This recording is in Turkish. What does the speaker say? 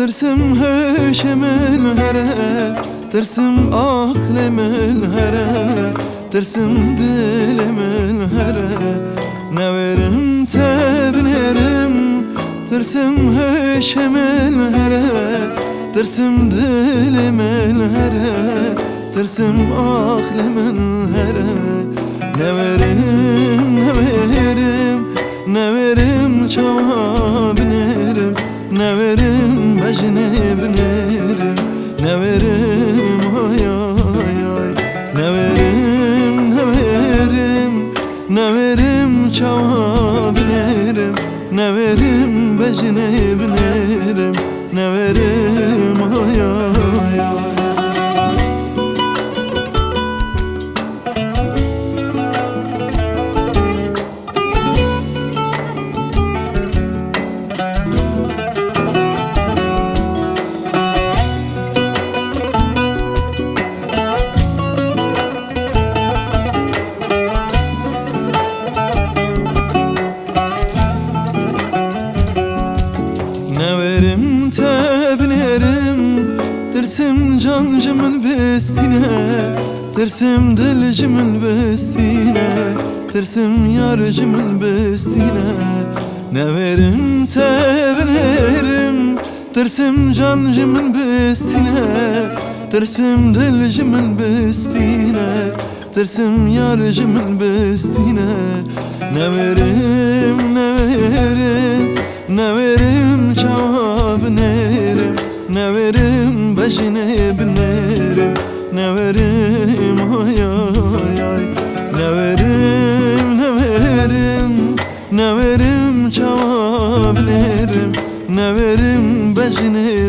ترسم هشم الهره ترسم عقلم الهره ترسم دلم الهره نورم تبنرم ترسم هشم الهره ترسم دلم الهره ترسم عقلم الهره نورم نورم نورم çava binerim neverim bejne binerim neverim ay ay ay neverim neverim neverim çava binerim neverim bejne binerim neverim ay ay ay Neverim tebnerim Tırsim cancımın bestine Tırsim dilcimın bestine Tırsim yarcımın bestine Neverim tebnerim Tırsim cancımın bestine Tırsim dilcimın bestine Tırsim yarcımın bestine Neverim neverim neverim çava binerim neverim bejne binerim neverim ay ay ay neverim neverim neverim çava binerim neverim bejne